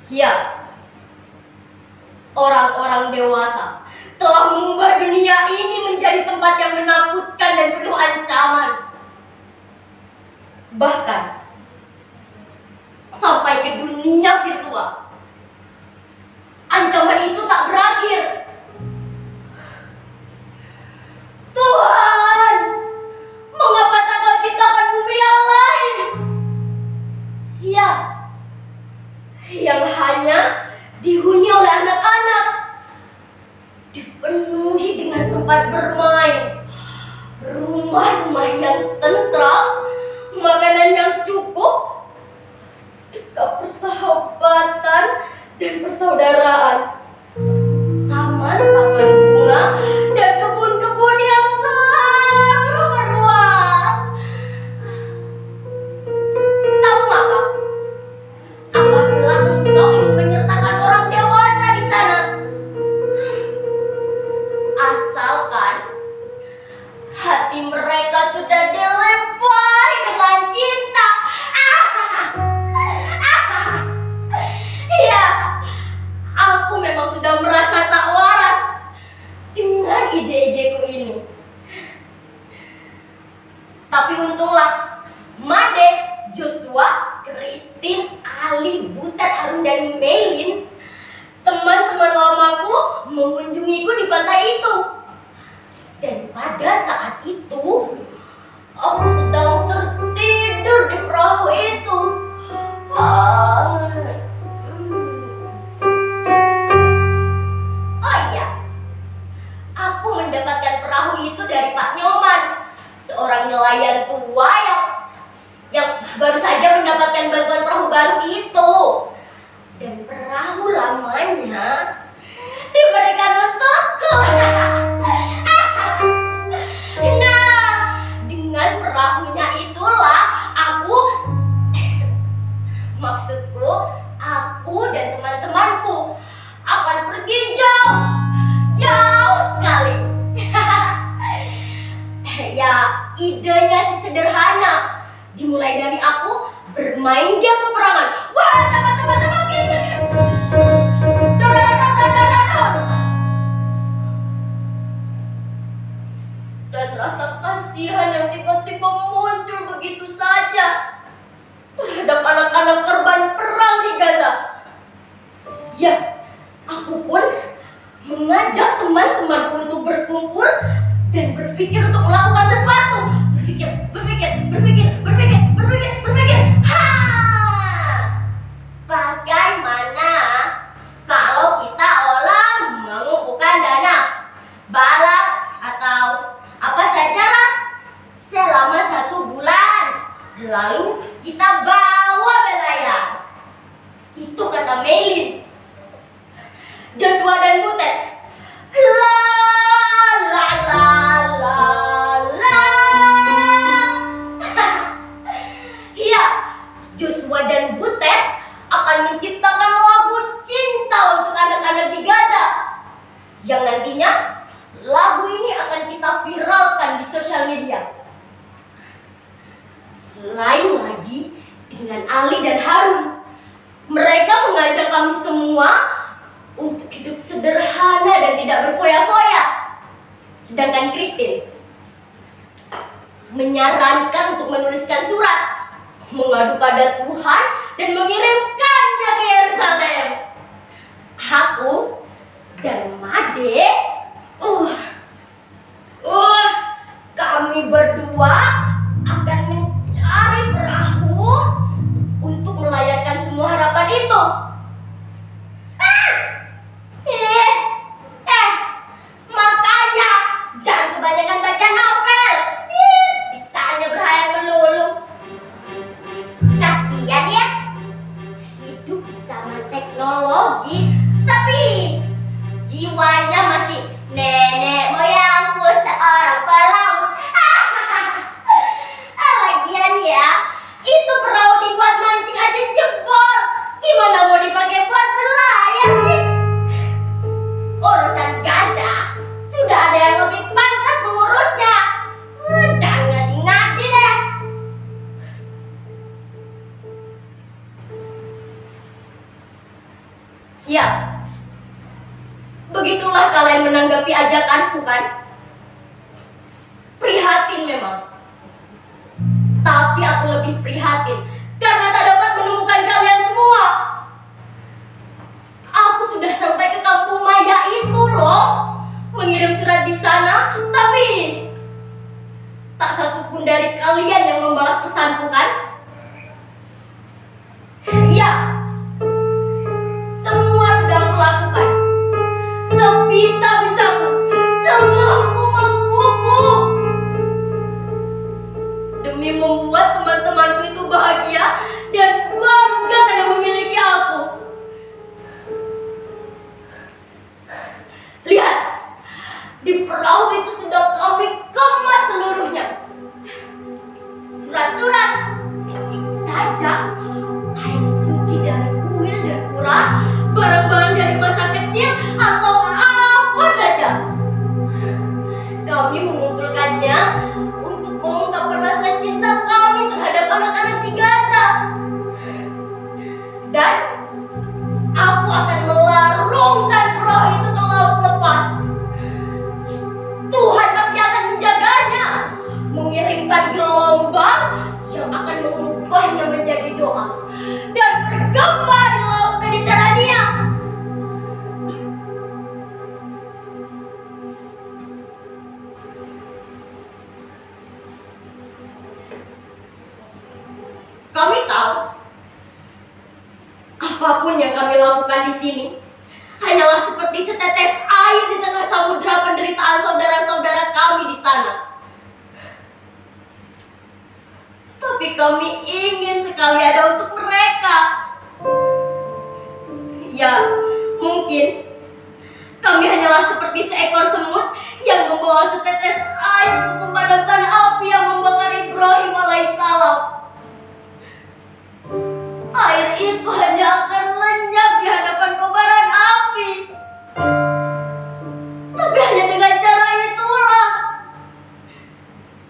Ya, orang-orang dewasa telah mengubah dunia ini menjadi tempat yang menakutkan dan penuh ancaman. Bahkan sampai ke dunia virtual. Ancaman itu tak berakhir. Tuhan, mengapa tak Kau ciptakan bumi yang lain? Ya, yang hanya dihuni oleh anak-anak, dipenuhi dengan tempat bermain, rumah-rumah yang tentram, makanan yang cukup, dekat persahabatan dan persaudaraan, taman-taman bunga dan kebun-kebun yang selalu berbuah. Tahu apa? Apabila engkau ingin menyertakan orang dewasa di sana, asalkan hati mereka sudah dilempari dengan cinta. Ya, aku memang sudah merasa tak waras dengan ide-ideku ini. Tapi untunglah Made, Joshua, Christine, Ali, Butet, Harun, dan Melin, teman-teman lamaku, mengunjungiku di pantai itu. Dan pada saat itu, aku sedang tertidur di perahu itu. Oh iya, aku mendapatkan perahu itu dari Pak Nyoman, seorang nelayan tua yang baru saja mendapatkan bantuan perahu baru itu. Dan perahu lamanya diberikan untukku. Nah, dengan perahunya itulah maksudku, aku dan teman-temanku akan pergi jauh sekali. Ya, idenya sih sederhana. Dimulai dari aku bermain game peperangan. Wah, teman-teman, gini. Dan rasa kasihan yang tiba-tiba muncul begitu saja terhadap anak-anak korban perang di Gaza. Ya, aku pun mengajak teman-temanku untuk berkumpul dan berpikir untuk melakukan sesuatu. Berpikir. Bagaimana kalau kita olah mengumpulkan dana, balap atau apa sajalah selama 1 bulan, lalu kita bawa belayar. Itu kata Melin. Joshua dan Butet, Ya, Joshua dan Butet akan menciptakan lagu cinta untuk anak-anak di Gaza, yang nantinya lagu ini akan kita viralkan di sosial media. Lain lagi dengan Ali dan Harun. Mereka mengajak kami semua untuk hidup sederhana dan tidak berfoya-foya. Sedangkan Christine menyarankan untuk menuliskan surat, mengadu pada Tuhan, dan mengirimkannya ke Yerusalem. Aku dan Made, kami berdua akan mencari perahu untuk melayarkan semua harapan itu. Makanya jangan kebanyakan baca novel. Bisanya berhayal melulu. Kasian ya, hidup bersama teknologi, tapi jiwanya masih nenek moyangku seorang pelaut. pesanku kan? Prihatin memang. Tapi aku lebih prihatin karena tak dapat menemukan kalian semua. Aku sudah sampai ke kampung Maya itu loh, mengirim surat di sana, tapi tak satupun dari kalian yang membalas pesanku kan? Iya, semua sudah aku lakukan, sebisa-bisaku, semampu-mampuku, demi membuat teman-temanku itu bahagia dan bangga karena memiliki aku. Lihat, di perahu itu sudah kami kemas seluruhnya. Surat-surat saja, air suci dari kuil dan pura, barang-barang dari masa kecil, atau apa saja. Kami mengumpulkannya untuk mengungkapkan rasa cinta kami terhadap anak-anak di Gaza. Dan aku akan melarungkan perahu itu ke laut lepas. Tuhan pasti akan menjaganya, mengirimkan gelombang yang akan mengubahnya menjadi doa dan bergema di laut Mediterania. Kami tahu apapun yang kami lakukan di sini hanyalah seperti setetes air di tengah samudera penderitaan saudara-saudara kami di sana. Tapi kami ingin sekali ada untuk mereka. Ya, mungkin kami hanyalah seperti seekor semut yang membawa setetes air untuk memadamkan api yang membakar Ibrahim alaihissalam. Air itu hanya akan lenyap di hadapan kobaran api. Tapi hanya dengan cara itulah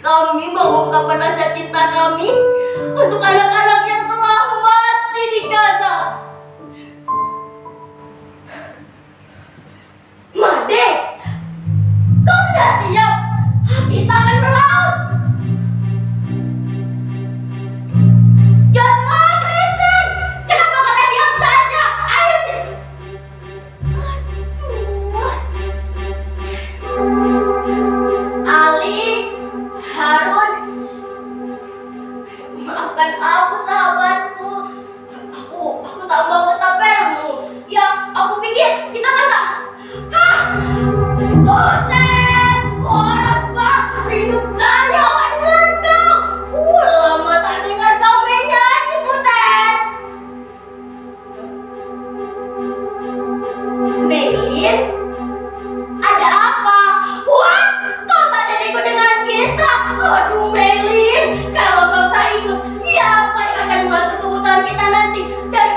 kami mengungkapkan rasa cinta kami untuk anak-anak yang telah mati di Gaza. Made, kau sudah siap? Kita akan melaut. Joshua, Kristen, kenapa kalian diam saja? Ayo sini. Ali, Harun, maafkan aku sahabatku. Aku tak mau ketapelmu. Ya, aku pikir kita kan tak. Hah? Butet, orang bang, rindu kali awak dengan kau. Lama tak dengar kau menyanyi, Butet. Melin, ada apa? Wah, kau tak jadi ikut dengan kita. Aduh Melin, kalau kau tak ikut, siapa yang akan mengatur kebutuhan kita nanti? Dan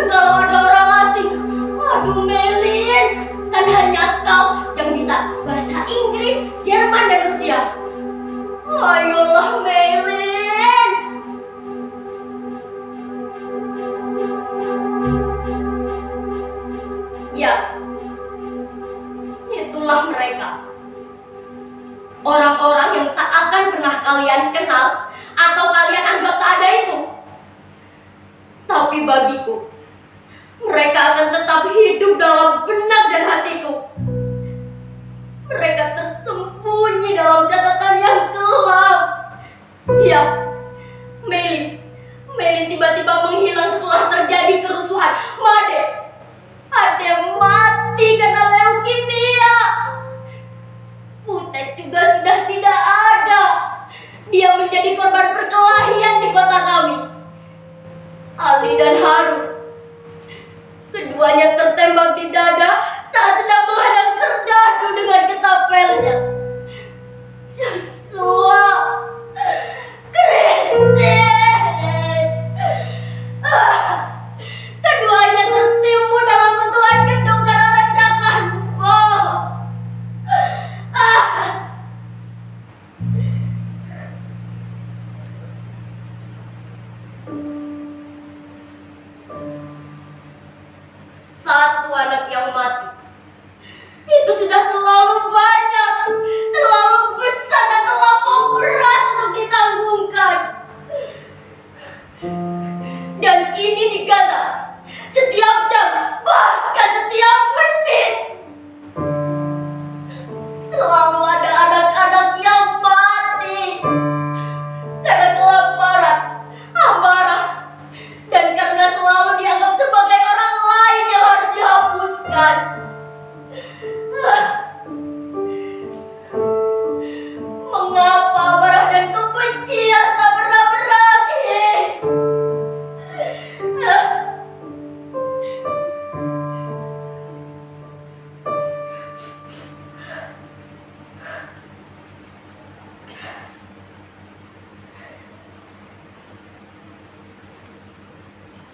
kalau ada orang asing, aduh Melin, kan hanya kau yang bisa bahasa Inggris, Jerman, dan Rusia. Ayolah Melin. Ya, itulah mereka. Orang-orang yang tak akan pernah kalian kenal atau kalian anggap tak ada itu. Tapi bagiku, mereka akan tetap hidup dalam benak dan hatiku. Mereka tersembunyi dalam catatan yang kelam. Ya, Melin tiba-tiba menghilang setelah terjadi kerusuhan. Made mati karena leukemia. Butet juga sudah tidak ada. Dia menjadi korban perkelahian di kota kami. Ali dan Harun, keduanya tertembak di dada saat sedang menghadang serdadu dengan ketapelnya. Joshua, Kristen, keduanya tertimbun dalam benturan gedung karena ledakan bom. Satu anak yang mati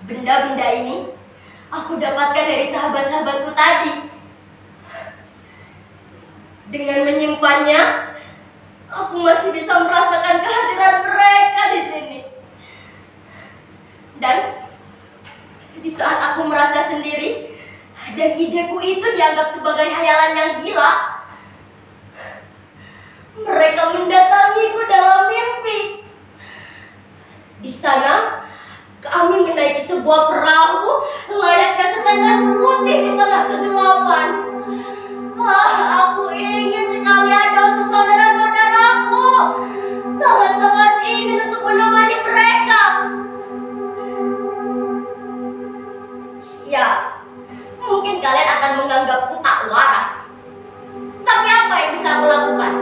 Benda-benda ini aku dapatkan dari sahabat-sahabatku tadi. Dengan menyimpannya, aku masih bisa merasakan kehadiran mereka di sini. Dan di saat aku merasa sendiri dan ideku itu dianggap sebagai hayalan yang gila, mereka mendatangiku dalam mimpi. Di sana kami menaiki sebuah perahu layaknya setetes putih di tengah kegelapan. Aku ingin sekali ada untuk saudara-saudaraku. Sangat-sangat ingin untuk menemani mereka. Ya, mungkin kalian akan menganggapku tak waras. Tapi apa yang bisa aku lakukan?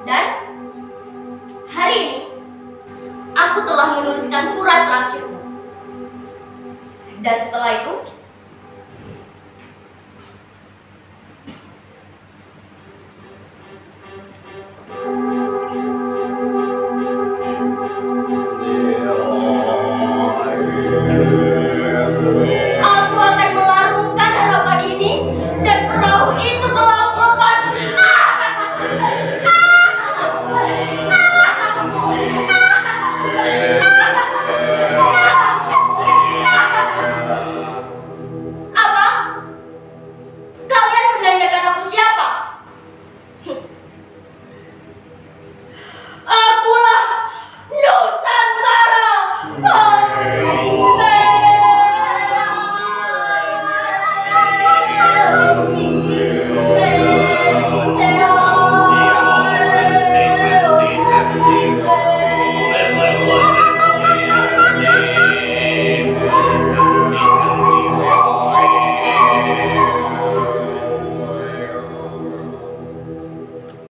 Dan hari ini aku telah menuliskan surat terakhirku. Dan setelah itu aku akan melarungkan harapan ini dan perahu itu telah aku lepas. Apa? Kalian menanyakan aku siapa? Akulah Nusantara.